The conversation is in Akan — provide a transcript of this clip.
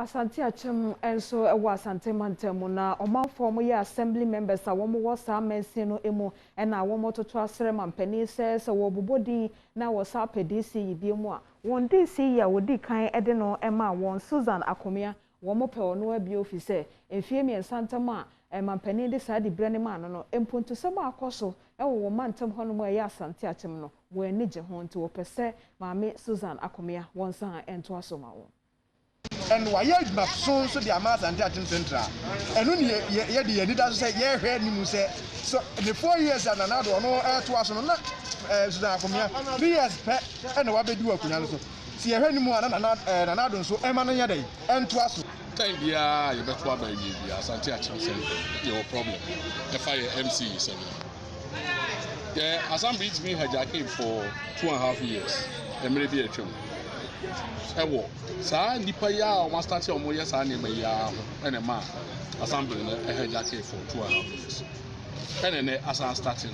Asante Akyem enso ewa Asante Mantemu na omanfo mo ye assembly members a womo wo sa mensi no emu na womo toto asere mampani se wo bobodi na wo sa pe DCE bi mu a won DCE ya wodi kan ede no ema won Susan Akomea womo pe ono abi office enfie mi ensantem a mampani de sa di brane ma no emponto se ma akoso wo mantem hono mo ye Asante Akyem no wo ani je ho nti wo pese maame Susan Akomea won san ento asoma wo. And why you map so the amount and Akyem Central. And when you did say, yeah, heard him say, so the 4 years and another no to us on that Akomea 3 years pet and what they do up in see a any more and another so Emmanuel day and to us. Time yeah, you better by you, Asante Akyem Central. Your problem. The fire MC is yeah, Asante beats me hijacking for 2.5 years. And maybe a chum. Ewo sa nipa ya o ma start o mo ye sa na me ya ene ma assembly na e hejake for 2.5 years ene ne asan starting